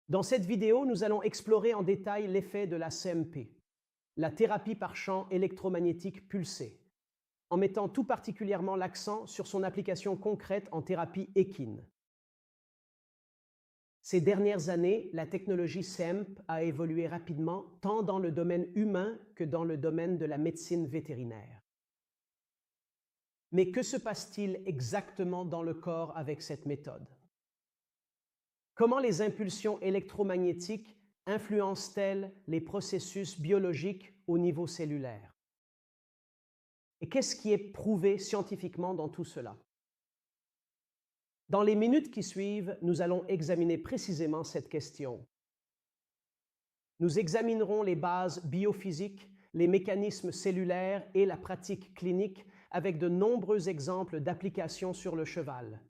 Dans cette vidéo, nous allons explorer en détail l'effet de la CMP, la thérapie par champ électromagnétique pulsé, en mettant tout particulièrement l'accent sur son application concrète en thérapie équine. Ces dernières années, la technologie CEMP a évolué rapidement tant dans le domaine humain que dans le domaine de la médecine vétérinaire. Mais que se passe-t-il exactement dans le corps avec cette méthode? Comment les impulsions électromagnétiques influencent-elles les processus biologiques au niveau cellulaire? Et qu'est-ce qui est prouvé scientifiquement dans tout cela? Dans les minutes qui suivent, nous allons examiner précisément cette question. Nous examinerons les bases biophysiques, les mécanismes cellulaires et la pratique clinique avec de nombreux exemples d'applications sur le cheval.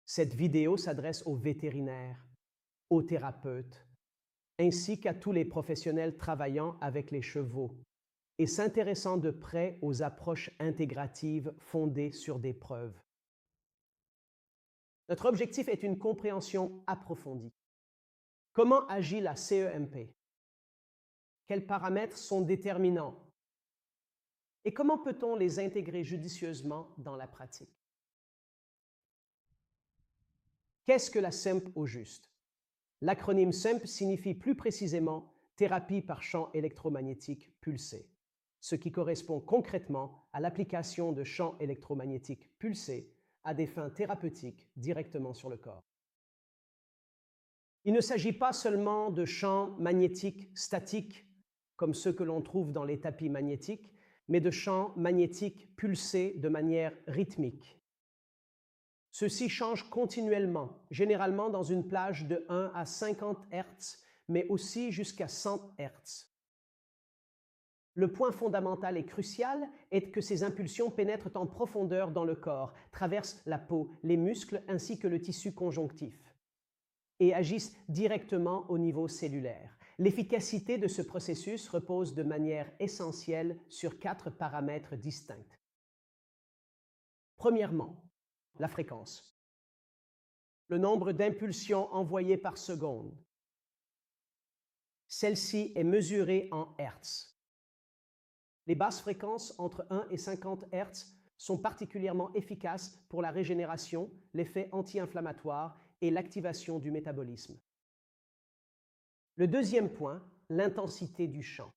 Cette vidéo s'adresse aux vétérinaires, aux thérapeutes, ainsi qu'à tous les professionnels travaillant avec les chevaux et s'intéressant de près aux approches intégratives fondées sur des preuves. Notre objectif est une compréhension approfondie. Comment agit la CEMP? Quels paramètres sont déterminants? Et comment peut-on les intégrer judicieusement dans la pratique? Qu'est-ce que la CEMP au juste? L'acronyme CEMP signifie plus précisément thérapie par champ électromagnétique pulsé, ce qui correspond concrètement à l'application de champs électromagnétiques pulsés à des fins thérapeutiques directement sur le corps. Il ne s'agit pas seulement de champs magnétiques statiques, comme ceux que l'on trouve dans les tapis magnétiques, mais de champs magnétiques pulsés de manière rythmique. Ceux-ci changent continuellement, généralement dans une plage de 1 à 50 Hz, mais aussi jusqu'à 100 Hz. Le point fondamental et crucial est que ces impulsions pénètrent en profondeur dans le corps, traversent la peau, les muscles ainsi que le tissu conjonctif et agissent directement au niveau cellulaire. L'efficacité de ce processus repose de manière essentielle sur 4 paramètres distincts. Premièrement, la fréquence. Le nombre d'impulsions envoyées par seconde. Celle-ci est mesurée en Hertz. Les basses fréquences entre 1 et 50 Hz sont particulièrement efficaces pour la régénération, l'effet anti-inflammatoire et l'activation du métabolisme. Le deuxième point, l'intensité du champ.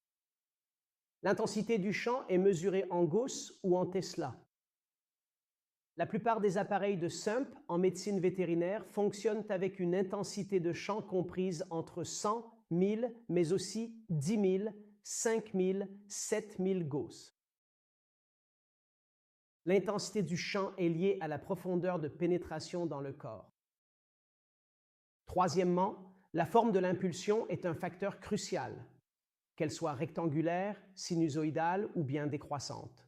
L'intensité du champ est mesurée en Gauss ou en Tesla. La plupart des appareils de CEMP en médecine vétérinaire fonctionnent avec une intensité de champ comprise entre 100, 1000, mais aussi 10 000, 5000, 7000 Gauss. L'intensité du champ est liée à la profondeur de pénétration dans le corps. Troisièmement, la forme de l'impulsion est un facteur crucial, qu'elle soit rectangulaire, sinusoïdale ou bien décroissante.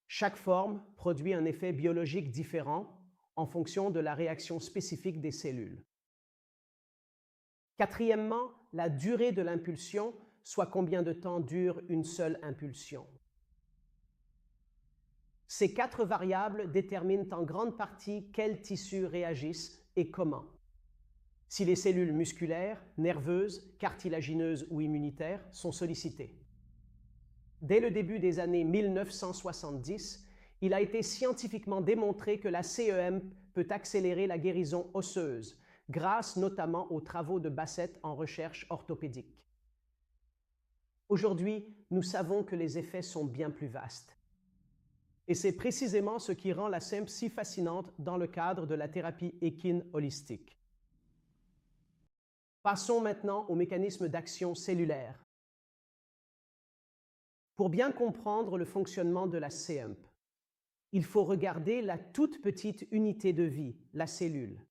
Chaque forme produit un effet biologique différent en fonction de la réaction spécifique des cellules. Quatrièmement, la durée de l'impulsion, soit combien de temps dure une seule impulsion. Ces 4 variables déterminent en grande partie quels tissus réagissent et comment. Si les cellules musculaires, nerveuses, cartilagineuses ou immunitaires sont sollicitées. Dès le début des années 1970, il a été scientifiquement démontré que la CEMP peut accélérer la guérison osseuse, grâce notamment aux travaux de Bassett en recherche orthopédique. Aujourd'hui, nous savons que les effets sont bien plus vastes. Et c'est précisément ce qui rend la CEMP si fascinante dans le cadre de la thérapie équine holistique. Passons maintenant au mécanisme d'action cellulaire. Pour bien comprendre le fonctionnement de la CEMP, il faut regarder la toute petite unité de vie, la cellule.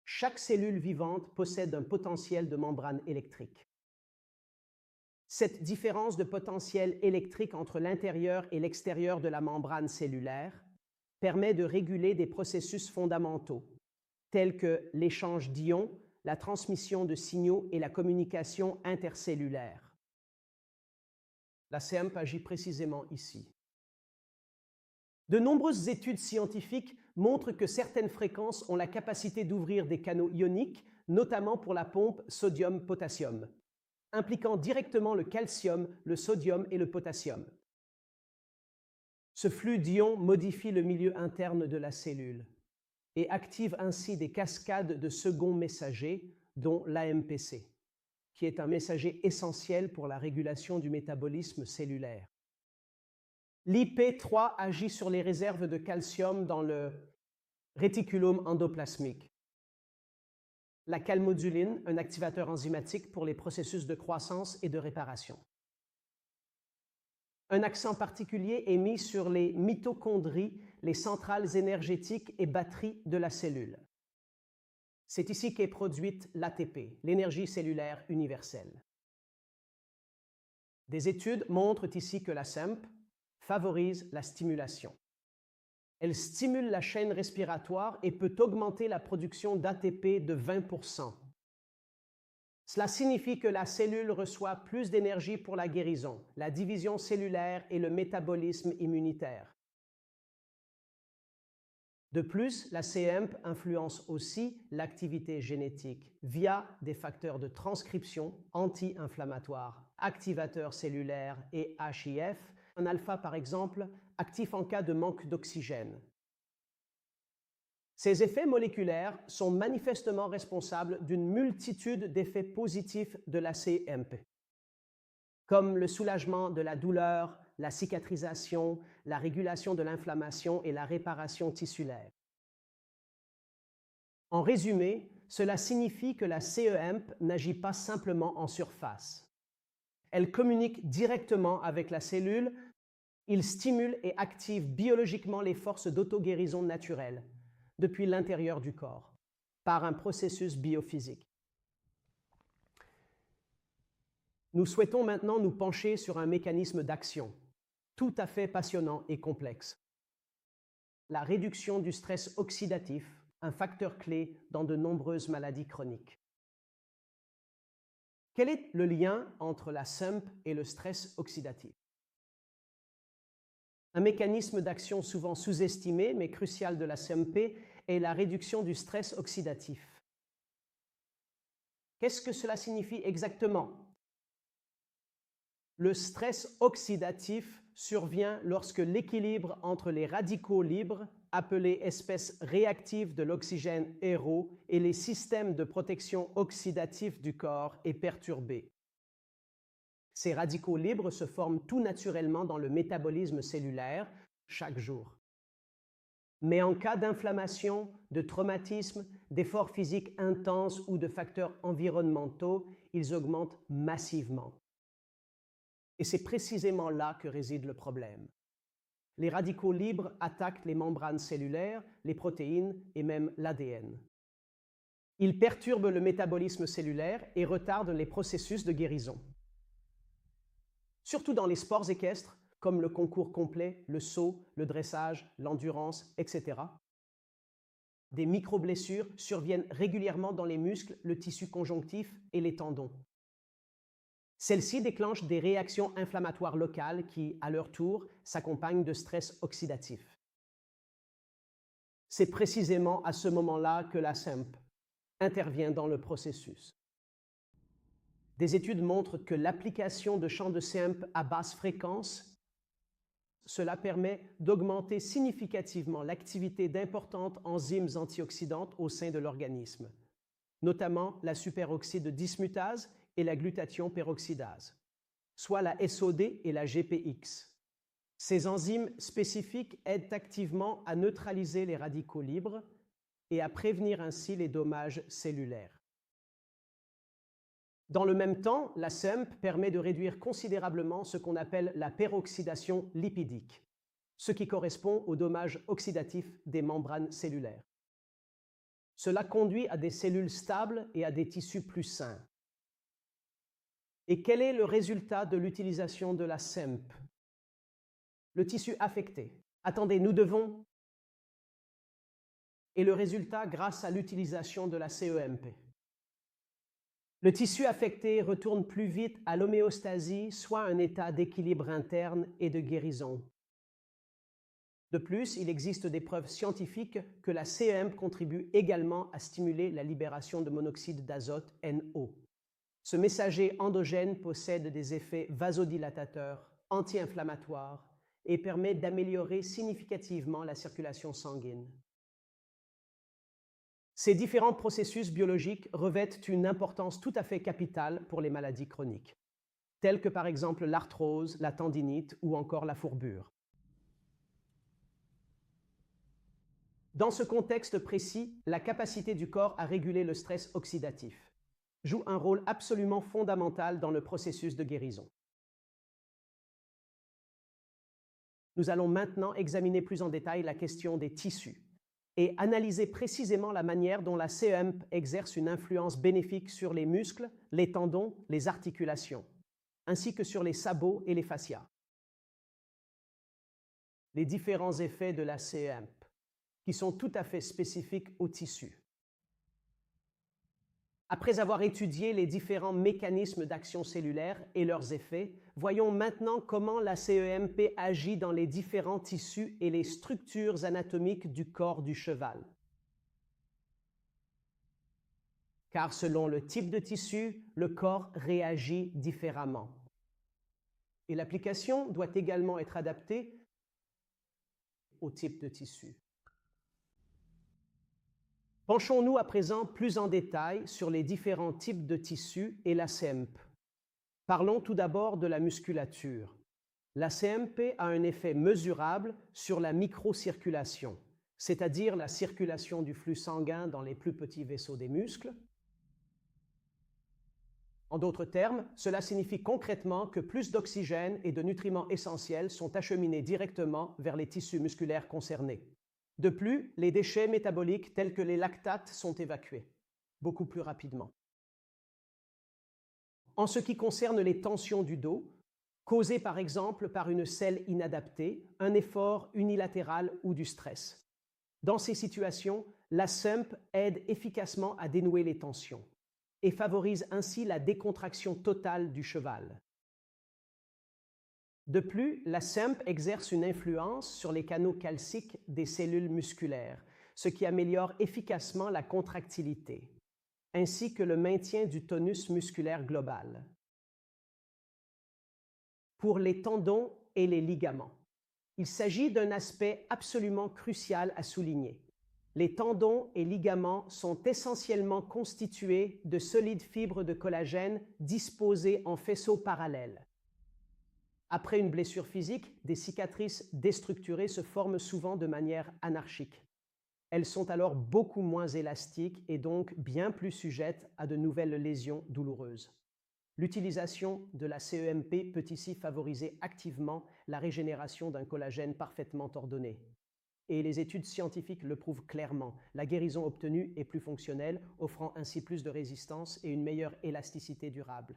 Chaque cellule vivante possède un potentiel de membrane électrique. Cette différence de potentiel électrique entre l'intérieur et l'extérieur de la membrane cellulaire permet de réguler des processus fondamentaux, tels que l'échange d'ions, la transmission de signaux et la communication intercellulaire. La CEMP agit précisément ici. De nombreuses études scientifiques montrent que certaines fréquences ont la capacité d'ouvrir des canaux ioniques, notamment pour la pompe sodium-potassium, impliquant directement le calcium, le sodium et le potassium. Ce flux d'ions modifie le milieu interne de la cellule et active ainsi des cascades de seconds messagers, dont l'AMPC, qui est un messager essentiel pour la régulation du métabolisme cellulaire. L'IP3 agit sur les réserves de calcium dans le réticulum endoplasmique. La calmoduline, un activateur enzymatique pour les processus de croissance et de réparation. Un accent particulier est mis sur les mitochondries, les centrales énergétiques et batteries de la cellule. C'est ici qu'est produite l'ATP, l'énergie cellulaire universelle. Des études montrent ici que la SEMP favorise la stimulation. Elle stimule la chaîne respiratoire et peut augmenter la production d'ATP de 20%. Cela signifie que la cellule reçoit plus d'énergie pour la guérison, la division cellulaire et le métabolisme immunitaire. De plus, la CEMP influence aussi l'activité génétique via des facteurs de transcription anti-inflammatoires, activateurs cellulaires et HIF, un alpha par exemple, actif en cas de manque d'oxygène. Ces effets moléculaires sont manifestement responsables d'une multitude d'effets positifs de la CEMP, comme le soulagement de la douleur, la cicatrisation, la régulation de l'inflammation et la réparation tissulaire. En résumé, cela signifie que la CEMP n'agit pas simplement en surface. Elle communique directement avec la cellule, il stimule et active biologiquement les forces d'auto-guérison naturelles depuis l'intérieur du corps, par un processus biophysique. Nous souhaitons maintenant nous pencher sur un mécanisme d'action tout à fait passionnant et complexe. La réduction du stress oxydatif, un facteur clé dans de nombreuses maladies chroniques. Quel est le lien entre la SEMP et le stress oxydatif? Un mécanisme d'action souvent sous-estimé mais crucial de la CEMP est la réduction du stress oxydatif. Qu'est-ce que cela signifie exactement? Le stress oxydatif survient lorsque l'équilibre entre les radicaux libres, appelés espèces réactives de l'oxygène héros, et les systèmes de protection oxydatifs du corps est perturbé. Ces radicaux libres se forment tout naturellement dans le métabolisme cellulaire chaque jour. Mais en cas d'inflammation, de traumatisme, d'efforts physiques intenses ou de facteurs environnementaux, ils augmentent massivement. Et c'est précisément là que réside le problème. Les radicaux libres attaquent les membranes cellulaires, les protéines et même l'ADN. Ils perturbent le métabolisme cellulaire et retardent les processus de guérison. Surtout dans les sports équestres, comme le concours complet, le saut, le dressage, l'endurance, etc. Des micro-blessures surviennent régulièrement dans les muscles, le tissu conjonctif et les tendons. Celles-ci déclenchent des réactions inflammatoires locales qui, à leur tour, s'accompagnent de stress oxydatif. C'est précisément à ce moment-là que la SEMP intervient dans le processus. Des études montrent que l'application de champs de SEMP à basse fréquence, cela permet d'augmenter significativement l'activité d'importantes enzymes antioxydantes au sein de l'organisme, notamment la superoxyde dismutase et la glutathion peroxydase, soit la SOD et la GPX. Ces enzymes spécifiques aident activement à neutraliser les radicaux libres et à prévenir ainsi les dommages cellulaires. Dans le même temps, la SEMP permet de réduire considérablement ce qu'on appelle la peroxydation lipidique, ce qui correspond au dommage oxydatif des membranes cellulaires. Cela conduit à des cellules stables et à des tissus plus sains. Et quel est le résultat de l'utilisation de la SEMP? Le tissu affecté. Attendez, nous devons... Et le résultat grâce à l'utilisation de la CEMP. Le tissu affecté retourne plus vite à l'homéostasie, soit un état d'équilibre interne et de guérison. De plus, il existe des preuves scientifiques que la CEMP contribue également à stimuler la libération de monoxyde d'azote NO. Ce messager endogène possède des effets vasodilatateurs, anti-inflammatoires et permet d'améliorer significativement la circulation sanguine. Ces différents processus biologiques revêtent une importance tout à fait capitale pour les maladies chroniques, telles que par exemple l'arthrose, la tendinite ou encore la fourbure. Dans ce contexte précis, la capacité du corps à réguler le stress oxydatif joue un rôle absolument fondamental dans le processus de guérison. Nous allons maintenant examiner plus en détail la question des tissus et analyser précisément la manière dont la CEMP exerce une influence bénéfique sur les muscles, les tendons, les articulations, ainsi que sur les sabots et les fascias. Les différents effets de la CEMP, qui sont tout à fait spécifiques aux tissus. Après avoir étudié les différents mécanismes d'action cellulaire et leurs effets, voyons maintenant comment la CEMP agit dans les différents tissus et les structures anatomiques du corps du cheval. Car selon le type de tissu, le corps réagit différemment. Et l'application doit également être adaptée au type de tissu. Penchons-nous à présent plus en détail sur les différents types de tissus et la CEMP. Parlons tout d'abord de la musculature. La CEMP a un effet mesurable sur la microcirculation, c'est-à-dire la circulation du flux sanguin dans les plus petits vaisseaux des muscles. En d'autres termes, cela signifie concrètement que plus d'oxygène et de nutriments essentiels sont acheminés directement vers les tissus musculaires concernés. De plus, les déchets métaboliques tels que les lactates sont évacués beaucoup plus rapidement. En ce qui concerne les tensions du dos, causées par exemple par une selle inadaptée, un effort unilatéral ou du stress. Dans ces situations, la CEMP aide efficacement à dénouer les tensions et favorise ainsi la décontraction totale du cheval. De plus, la CEMP exerce une influence sur les canaux calciques des cellules musculaires, ce qui améliore efficacement la contractilité, ainsi que le maintien du tonus musculaire global. Pour les tendons et les ligaments, il s'agit d'un aspect absolument crucial à souligner. Les tendons et ligaments sont essentiellement constitués de solides fibres de collagène disposées en faisceaux parallèles. Après une blessure physique, des cicatrices déstructurées se forment souvent de manière anarchique. Elles sont alors beaucoup moins élastiques et donc bien plus sujettes à de nouvelles lésions douloureuses. L'utilisation de la CEMP peut ici favoriser activement la régénération d'un collagène parfaitement ordonné. Et les études scientifiques le prouvent clairement. La guérison obtenue est plus fonctionnelle, offrant ainsi plus de résistance et une meilleure élasticité durable.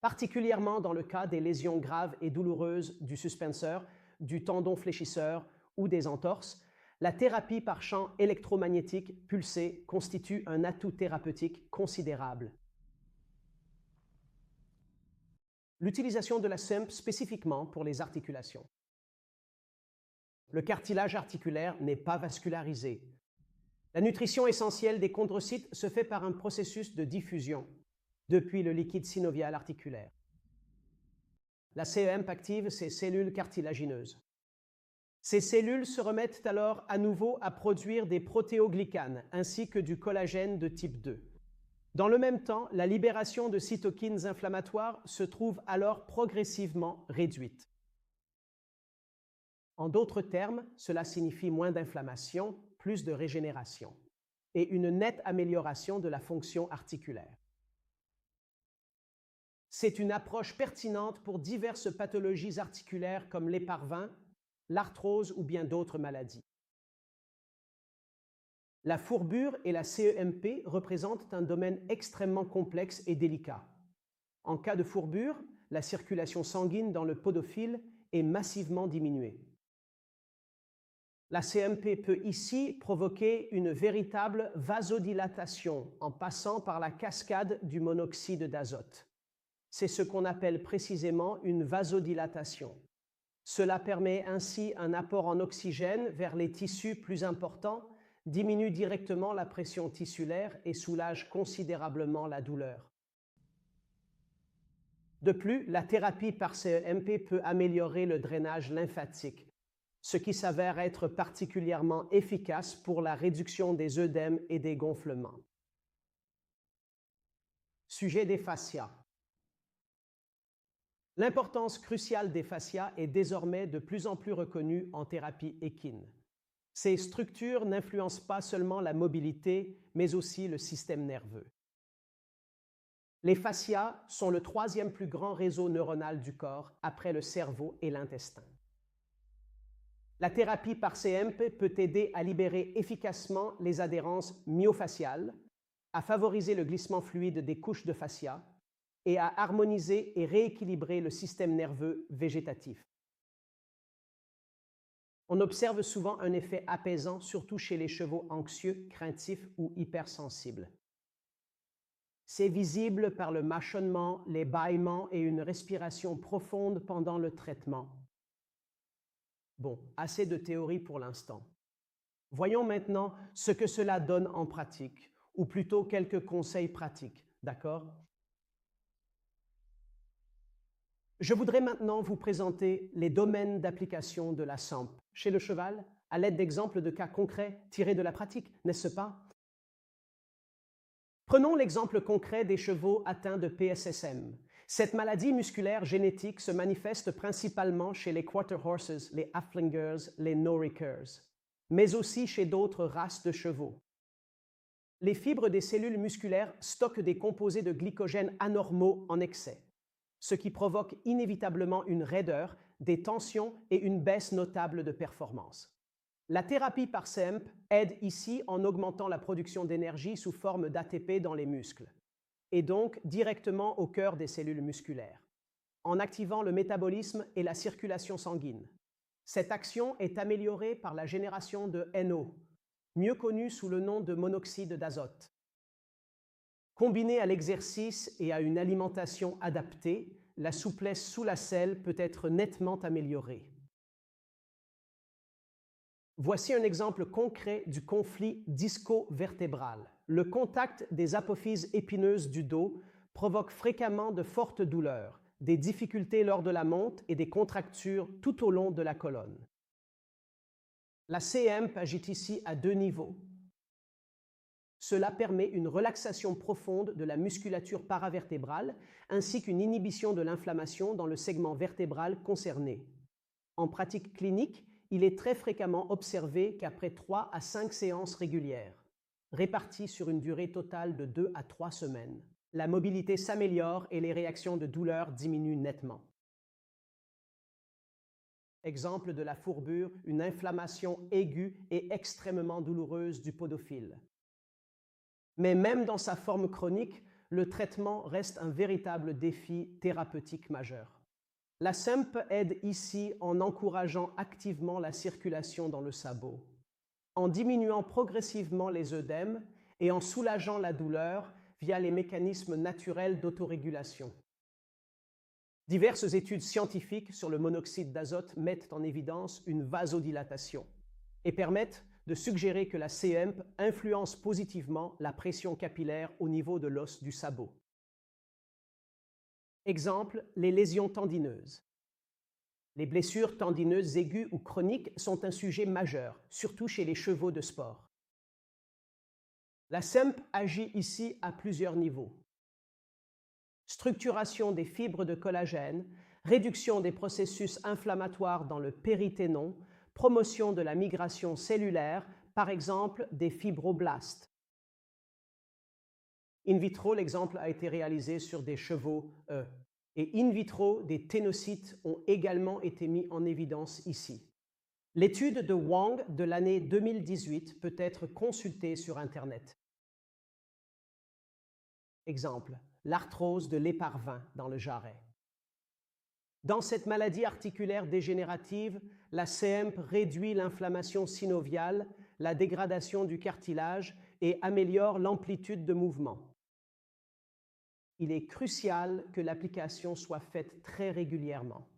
Particulièrement dans le cas des lésions graves et douloureuses du suspenseur, du tendon fléchisseur ou des entorses, la thérapie par champ électromagnétique pulsé constitue un atout thérapeutique considérable. L'utilisation de la CEMP spécifiquement pour les articulations. Le cartilage articulaire n'est pas vascularisé. La nutrition essentielle des chondrocytes se fait par un processus de diffusion depuis le liquide synovial articulaire. La CEMP active ces cellules cartilagineuses. Ces cellules se remettent alors à nouveau à produire des protéoglycanes ainsi que du collagène de type 2. Dans le même temps, la libération de cytokines inflammatoires se trouve alors progressivement réduite. En d'autres termes, cela signifie moins d'inflammation, plus de régénération et une nette amélioration de la fonction articulaire. C'est une approche pertinente pour diverses pathologies articulaires comme l'éparvin, l'arthrose ou bien d'autres maladies. La fourbure et la CEMP représentent un domaine extrêmement complexe et délicat. En cas de fourbure, la circulation sanguine dans le podophile est massivement diminuée. La CEMP peut ici provoquer une véritable vasodilatation en passant par la cascade du monoxyde d'azote. C'est ce qu'on appelle précisément une vasodilatation. Cela permet ainsi un apport en oxygène vers les tissus plus importants, diminue directement la pression tissulaire et soulage considérablement la douleur. De plus, la thérapie par CEMP peut améliorer le drainage lymphatique, ce qui s'avère être particulièrement efficace pour la réduction des œdèmes et des gonflements. Sujet des fascias. L'importance cruciale des fascias est désormais de plus en plus reconnue en thérapie équine. Ces structures n'influencent pas seulement la mobilité, mais aussi le système nerveux. Les fascias sont le troisième plus grand réseau neuronal du corps après le cerveau et l'intestin. La thérapie par CEMP peut aider à libérer efficacement les adhérences myofasciales, à favoriser le glissement fluide des couches de fascia et à harmoniser et rééquilibrer le système nerveux végétatif. On observe souvent un effet apaisant, surtout chez les chevaux anxieux, craintifs ou hypersensibles. C'est visible par le mâchonnement, les bâillements et une respiration profonde pendant le traitement. Bon, assez de théorie pour l'instant. Voyons maintenant ce que cela donne en pratique, ou plutôt quelques conseils pratiques, d'accord? Je voudrais maintenant vous présenter les domaines d'application de la SEMP chez le cheval, à l'aide d'exemples de cas concrets tirés de la pratique, n'est-ce pas? Prenons l'exemple concret des chevaux atteints de PSSM. Cette maladie musculaire génétique se manifeste principalement chez les quarter horses, les Haflingers, les Norikers, mais aussi chez d'autres races de chevaux. Les fibres des cellules musculaires stockent des composés de glycogène anormaux en excès, ce qui provoque inévitablement une raideur, des tensions et une baisse notable de performance. La thérapie par CEMP aide ici en augmentant la production d'énergie sous forme d'ATP dans les muscles, et donc directement au cœur des cellules musculaires, en activant le métabolisme et la circulation sanguine. Cette action est améliorée par la génération de NO, mieux connu sous le nom de monoxyde d'azote. Combinée à l'exercice et à une alimentation adaptée, la souplesse sous la selle peut être nettement améliorée. Voici un exemple concret du conflit disco-vertébral. Le contact des apophyses épineuses du dos provoque fréquemment de fortes douleurs, des difficultés lors de la monte et des contractures tout au long de la colonne. La CEMP agit ici à deux niveaux. Cela permet une relaxation profonde de la musculature paravertébrale ainsi qu'une inhibition de l'inflammation dans le segment vertébral concerné. En pratique clinique, il est très fréquemment observé qu'après 3 à 5 séances régulières, réparties sur une durée totale de 2 à 3 semaines, la mobilité s'améliore et les réactions de douleur diminuent nettement. Exemple de la fourbure, une inflammation aiguë et extrêmement douloureuse du podophile. Mais même dans sa forme chronique, le traitement reste un véritable défi thérapeutique majeur. La CEMP aide ici en encourageant activement la circulation dans le sabot, en diminuant progressivement les œdèmes et en soulageant la douleur via les mécanismes naturels d'autorégulation. Diverses études scientifiques sur le monoxyde d'azote mettent en évidence une vasodilatation et permettent de suggérer que la CEMP influence positivement la pression capillaire au niveau de l'os du sabot. Exemple, les lésions tendineuses. Les blessures tendineuses aiguës ou chroniques sont un sujet majeur, surtout chez les chevaux de sport. La CEMP agit ici à plusieurs niveaux. Structuration des fibres de collagène, réduction des processus inflammatoires dans le périténon, promotion de la migration cellulaire, par exemple des fibroblastes. In vitro, l'exemple a été réalisé sur des chevaux et in vitro, des ténocytes ont également été mis en évidence ici. L'étude de Wang de l'année 2018 peut être consultée sur Internet. Exemple, l'arthrose de l'éparvin dans le jarret. Dans cette maladie articulaire dégénérative, la CEMP réduit l'inflammation synoviale, la dégradation du cartilage et améliore l'amplitude de mouvement. Il est crucial que l'application soit faite très régulièrement.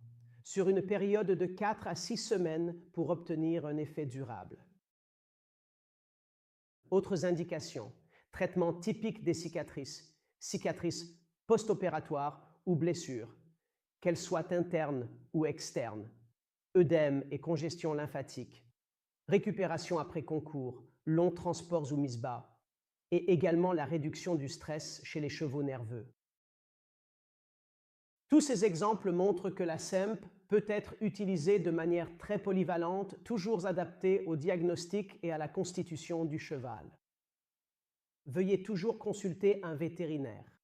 sur une période de 4 à 6 semaines pour obtenir un effet durable. Autres indications: traitement typique des cicatrices, cicatrices post-opératoires ou blessures, qu'elles soient internes ou externes, œdème et congestion lymphatique, récupération après concours, longs transports ou mises bas, et également la réduction du stress chez les chevaux nerveux. Tous ces exemples montrent que la SEMP peut être utilisée de manière très polyvalente, toujours adaptée au diagnostic et à la constitution du cheval. Veuillez toujours consulter un vétérinaire.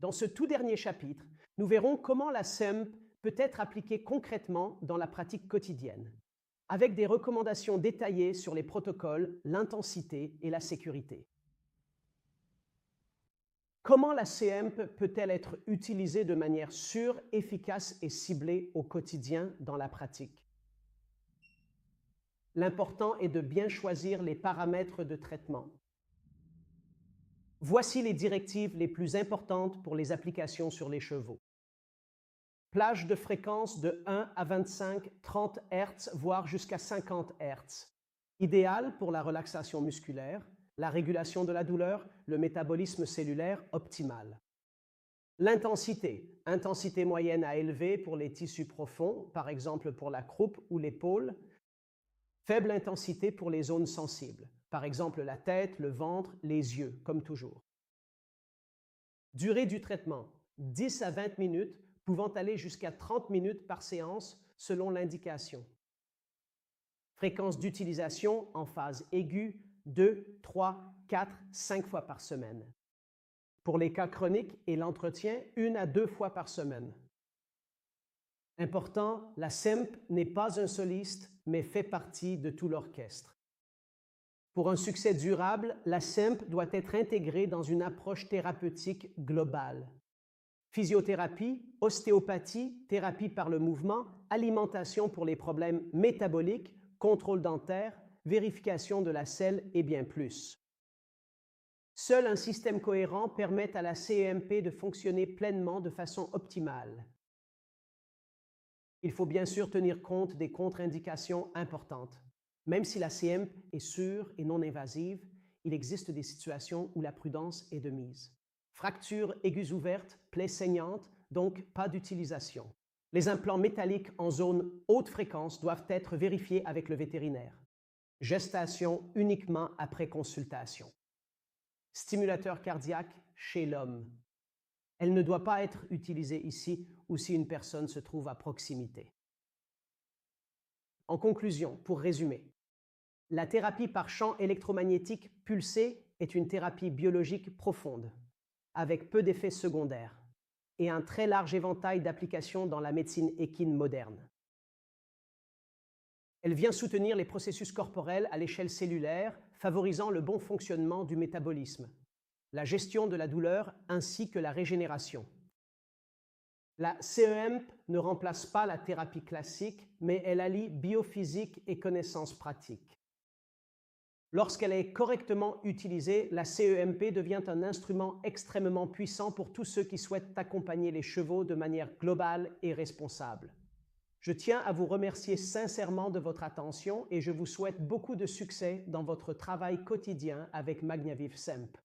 Dans ce tout dernier chapitre, nous verrons comment la SEMP peut être appliquée concrètement dans la pratique quotidienne, avec des recommandations détaillées sur les protocoles, l'intensité et la sécurité. Comment la SEMP peut-elle être utilisée de manière sûre, efficace et ciblée au quotidien dans la pratique? L'important est de bien choisir les paramètres de traitement. Voici les directives les plus importantes pour les applications sur les chevaux. Plage de fréquence de 1 à 25-30 Hz, voire jusqu'à 50 Hz. Idéal pour la relaxation musculaire, la régulation de la douleur, le métabolisme cellulaire optimal. L'intensité, intensité moyenne à élevée pour les tissus profonds, par exemple pour la croupe ou l'épaule. Faible intensité pour les zones sensibles, par exemple la tête, le ventre, les yeux, comme toujours. Durée du traitement, 10 à 20 minutes, pouvant aller jusqu'à 30 minutes par séance selon l'indication. Fréquence d'utilisation en phase aiguë, 2, 3, 4, 5 fois par semaine. Pour les cas chroniques et l'entretien, 1 à 2 fois par semaine. Important, la SEMP n'est pas un soliste, mais fait partie de tout l'orchestre. Pour un succès durable, la SEMP doit être intégrée dans une approche thérapeutique globale. Physiothérapie, ostéopathie, thérapie par le mouvement, alimentation pour les problèmes métaboliques, contrôle dentaire, vérification de la selle et bien plus. Seul un système cohérent permet à la CEMP de fonctionner pleinement de façon optimale. Il faut bien sûr tenir compte des contre-indications importantes. Même si la CEMP est sûre et non invasive, il existe des situations où la prudence est de mise. Fractures aiguës ouvertes, plaies saignantes, donc pas d'utilisation. Les implants métalliques en zone haute fréquence doivent être vérifiés avec le vétérinaire. Gestation uniquement après consultation. Stimulateur cardiaque chez l'homme. Elle ne doit pas être utilisée ici ou si une personne se trouve à proximité. En conclusion, pour résumer, la thérapie par champ électromagnétique pulsé est une thérapie biologique profonde, avec peu d'effets secondaires et un très large éventail d'applications dans la médecine équine moderne. Elle vient soutenir les processus corporels à l'échelle cellulaire, favorisant le bon fonctionnement du métabolisme, la gestion de la douleur ainsi que la régénération. La CEMP ne remplace pas la thérapie classique, mais elle allie biophysique et connaissances pratiques. Lorsqu'elle est correctement utilisée, la CEMP devient un instrument extrêmement puissant pour tous ceux qui souhaitent accompagner les chevaux de manière globale et responsable. Je tiens à vous remercier sincèrement de votre attention et je vous souhaite beaucoup de succès dans votre travail quotidien avec MagnaViv SEMP.